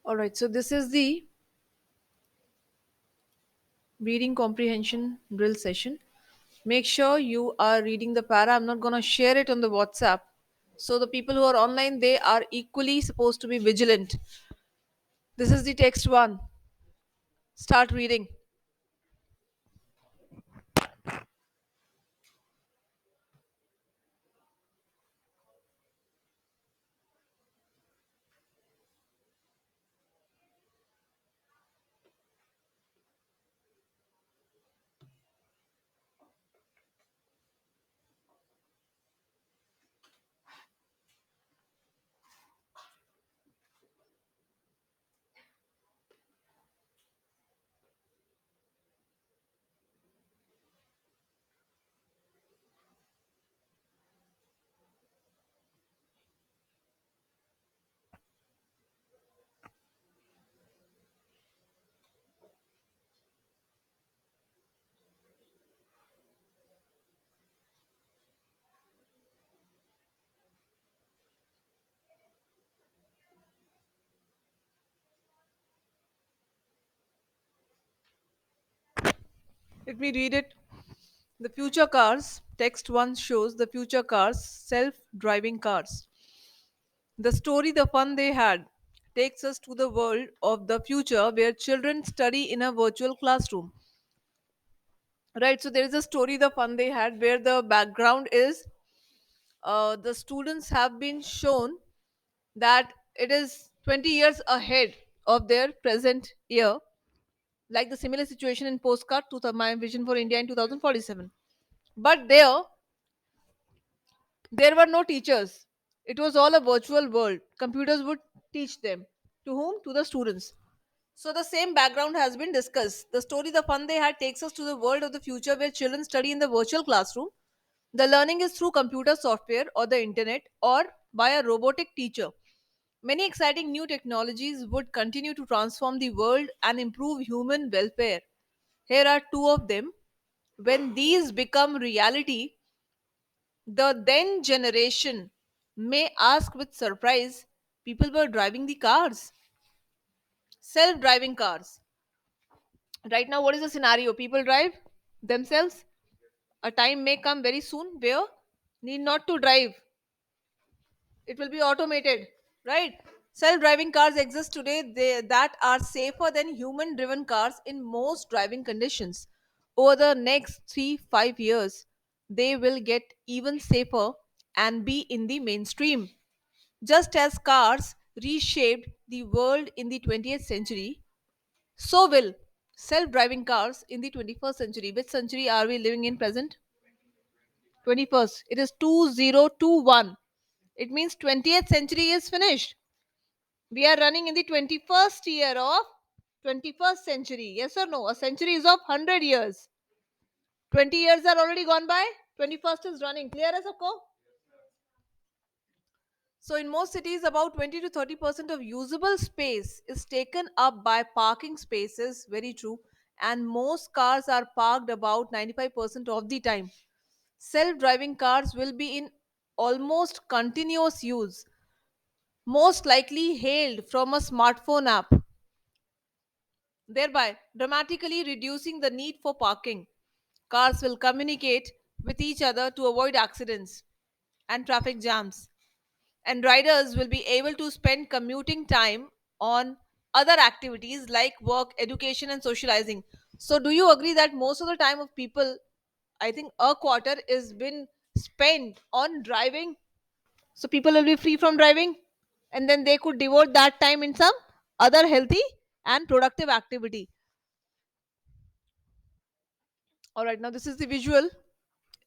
All right, so this is the reading comprehension drill session. Make sure you are reading the para. I'm not going to share it on the WhatsApp. So the people who are online, they are equally supposed to be vigilant. This is the text one. Start reading. Let me read it. The future cars, text one shows the future cars, self driving cars. The story, the fun they had, takes us to the world of the future where children study in a virtual classroom. Right, so there is a story, the fun they had, where the background is the students have been shown that it is 20 years ahead of their present year, like the similar situation in postcard to my vision for India in 2047. But there were no teachers. It was all a virtual world. Computers would teach them. To whom? To the students. So the same background has been discussed. The story, the fun they had, takes us to the world of the future where children study in the virtual classroom. The learning is through computer software or the internet or by a robotic teacher. Many exciting new technologies would continue to transform the world and improve human welfare. Here are two of them. When these become reality, the then generation may ask with surprise, people were driving the cars, self driving cars. Right now, what is the scenario? People drive themselves. A time may come very soon where need not to drive, it will be automated, right? Self-driving cars exist today that are safer than human-driven cars in most driving conditions. Over the next 3 5 years, they will get even safer and be in the mainstream. Just as cars reshaped the world in the 20th century, so will self-driving cars in the 21st century. Which century are we living in present? 21st. It is 2021. It means 20th century is finished. We are running in the 21st year of 21st century. Yes or no? A century is of 100 years. 20 years are already gone by. 21st is running. Clear as a co? So in most cities, about 20 to 30% of usable space is taken up by parking spaces. Very true. And most cars are parked about 95% of the time. Self-driving cars will be in almost continuous use, most likely hailed from a smartphone app, thereby dramatically reducing the need for parking. Cars will communicate with each other to avoid accidents and traffic jams, and riders will be able to spend commuting time on other activities like work, education, and socializing. So, do you agree that most of the time of people, I think a quarter, is been spent on driving? So, people will be free from driving, and then they could devote that time in some other healthy and productive activity. All right, now this is the visual.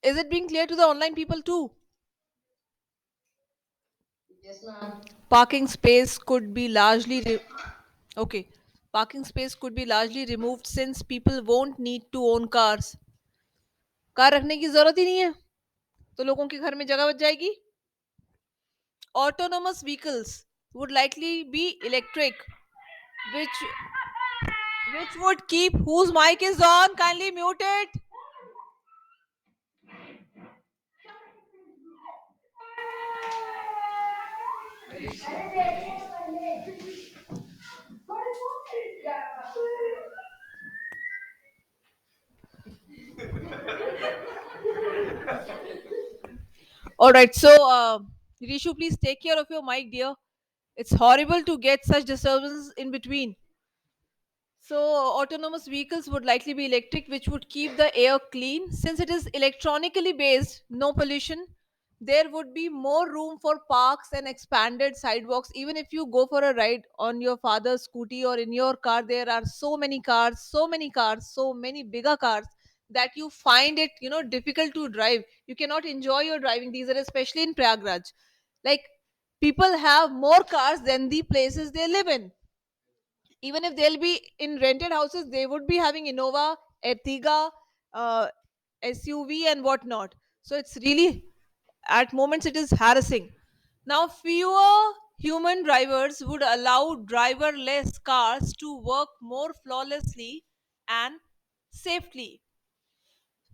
Is it being clear to the online people too? Yes, ma'am. Parking space could be largely okay. Parking space could be largely removed since people won't need to own cars. Car रखने की जरूरत ही नहीं है, तो लोगों के घर में जगह बच जाएगी. Autonomous vehicles would likely be electric, which would keep whose mic is on. Kindly mute it. All right, so Rishu, please take care of your mic, dear. It's horrible to get such disturbance in between. So, autonomous vehicles would likely be electric, which would keep the air clean. Since it is electronically based, no pollution, there would be more room for parks and expanded sidewalks. Even if you go for a ride on your father's scooty or in your car, there are so many cars, so many cars, so many bigger cars that you find it, difficult to drive. You cannot enjoy your driving. These are especially in Prayagraj. Like, people have more cars than the places they live in. Even if they'll be in rented houses, they would be having Innova, Ertiga, uh, SUV and whatnot. So it's really, at moments, it is harassing. Now, fewer human drivers would allow driverless cars to work more flawlessly and safely.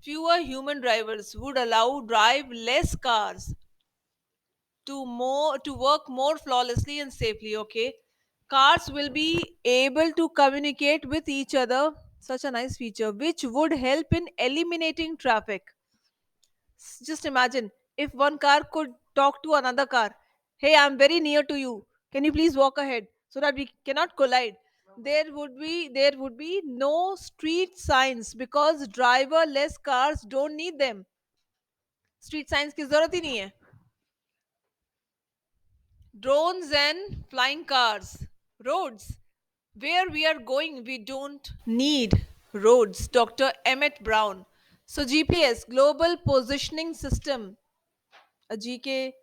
Fewer human drivers would allow driverless cars to work more flawlessly and safely. Okay, cars will be able to communicate with each other, such a nice feature, which would help in eliminating traffic. Just imagine if one car could talk to another car. Hey, I'm very near to you, can you please walk ahead so that we cannot collide. There would be no street signs because driverless cars don't need them. Street science की जरूरत ही नहीं है. Drones and flying cars. Roads. Where we are going, we don't need roads. Dr. Emmett Brown. So, GPS, Global Positioning System, a GK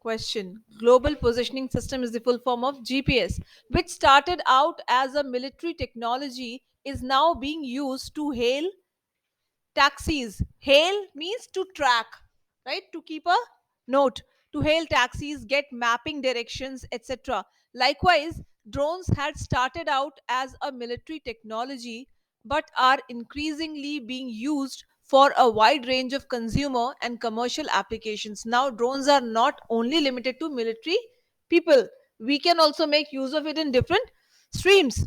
question. Global Positioning System is the full form of GPS, which started out as a military technology, is now being used to hail taxis. Hail means to track, right? To keep a note. To hail taxis, get mapping directions, etc. Likewise, drones had started out as a military technology but are increasingly being used for a wide range of consumer and commercial applications. Now, drones are not only limited to military people, we can also make use of it in different streams.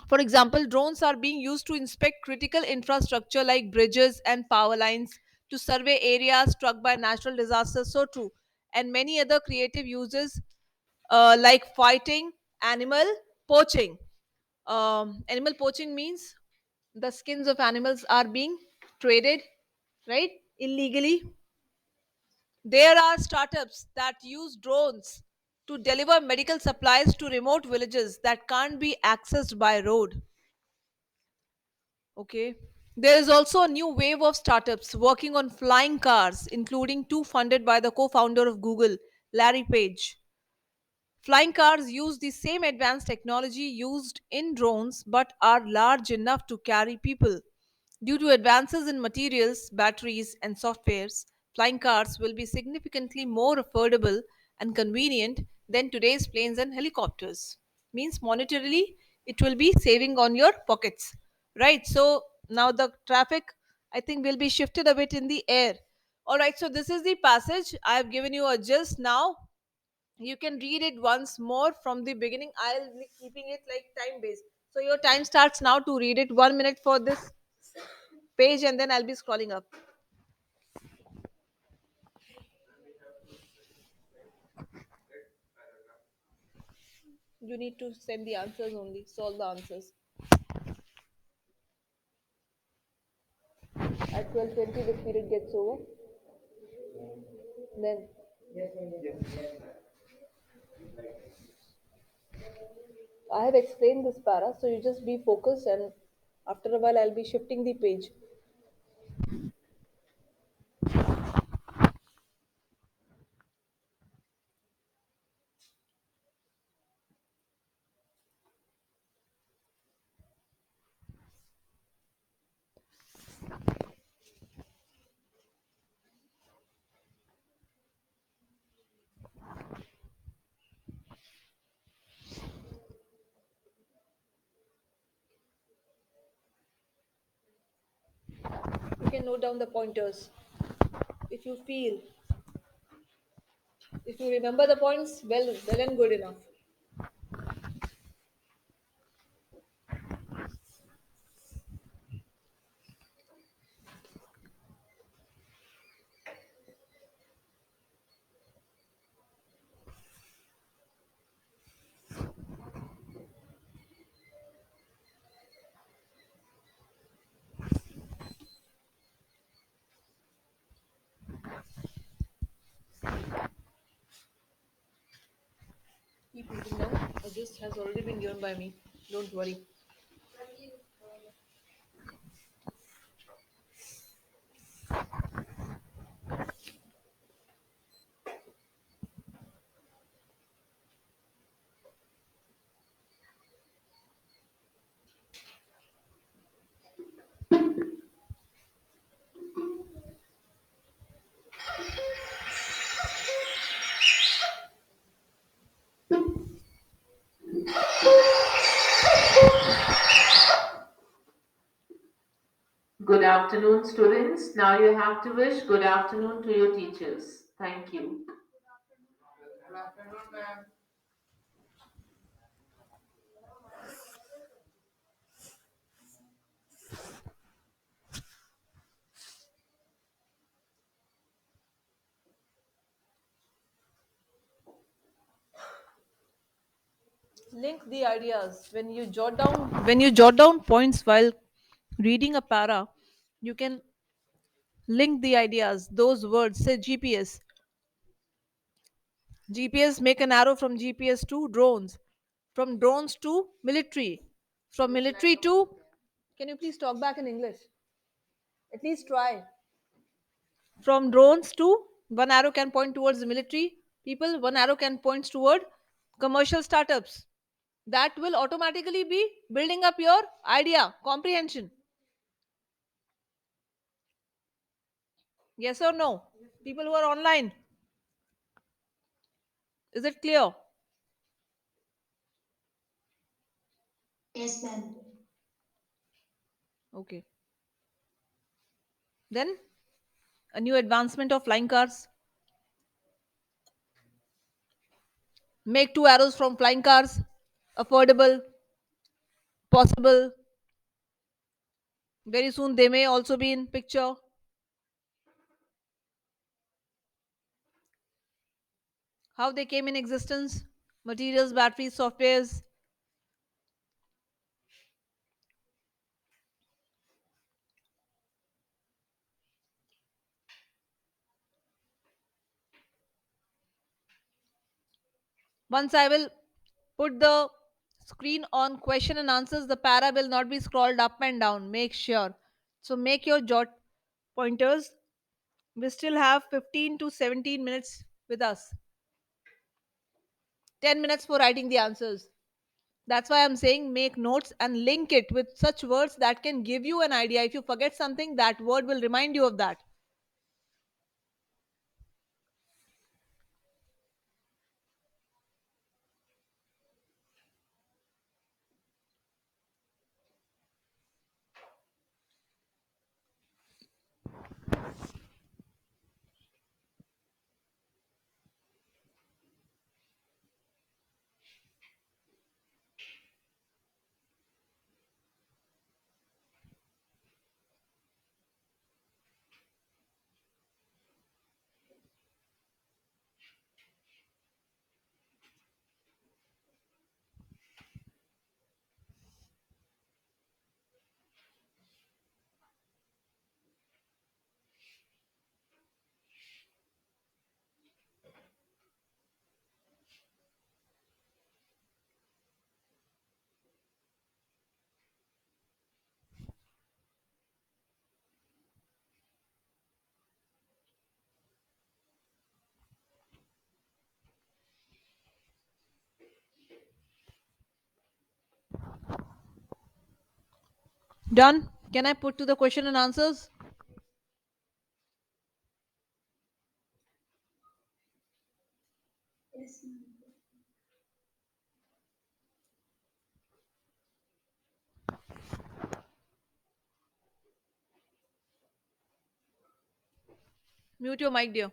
For example, drones are being used to inspect critical infrastructure like bridges and power lines, to survey areas struck by natural disasters, so true, and many other creative uses like fighting animal poaching. Animal poaching means the skins of animals are being traded, right, illegally. There are startups that use drones to deliver medical supplies to remote villages that can't be accessed by road. Okay. There is also a new wave of startups working on flying cars, including two funded by the co founder of Google, Larry Page. Flying cars use the same advanced technology used in drones but are large enough to carry people. Due to advances in materials, batteries, and softwares, flying cars will be significantly more affordable and convenient than today's planes and helicopters. Means monetarily, it will be saving on your pockets. Right? So now the traffic, I think, will be shifted a bit in the air. All right, so this is the passage. I have given you a gist now. You can read it once more from the beginning. I'll be keeping it like time based. So your time starts now to read it. 1 minute for this page and then I'll be scrolling up. You need to send the answers only, solve the answers. At 12:20, this period gets over. Then I have explained this para, so you just be focused and after a while I'll be shifting the page. You can note down the pointers. If you feel, if you remember the points, well and good enough. Keep reading now. A gist has already been given by me. Don't worry. Good afternoon, students. Now you have to wish good afternoon to your teachers. Thank you. Link the ideas. When you jot down points while reading a para, you can link the ideas. Those words say GPS. GPS, make an arrow from GPS to drones. From drones to military. From military to, can you please talk back in English? At least try. From drones to, one arrow can point towards the military people, one arrow can point toward commercial startups. That will automatically be building up your idea comprehension. Yes or no? People who are online, is it clear? Yes, ma'am. Okay. Then a new advancement of flying cars. Make two arrows from flying cars. Affordable, possible. Very soon they may also be in picture. How they came in existence. Materials, batteries, softwares. Once I will put the screen on question and answers, the para will not be scrolled up and down. Make sure. So make your jot pointers. We still have 15 to 17 minutes with us. 10 minutes for writing the answers. That's why I'm saying make notes and link it with such words that can give you an idea. If you forget something, that word will remind you of that. Done? Can I put to the question and answers? Yes, ma'am. Mute your mic, dear.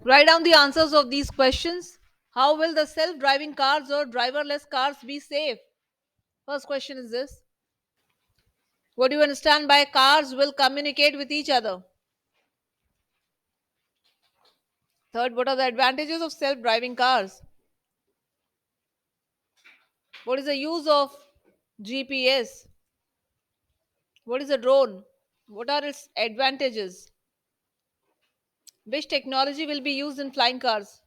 Write down the answers of these questions. How will the self driving cars or driverless cars be safe? First question is this. What do you understand by cars will communicate with each other? Third, what are the advantages of self driving cars? What is the use of GPS? What is a drone? What are its advantages? Which technology will be used in flying cars?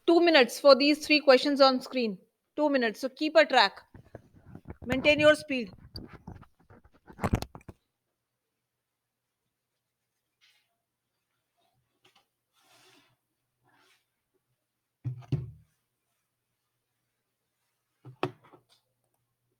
2 minutes for these three questions on screen. 2 minutes. So keep a track. Maintain your speed.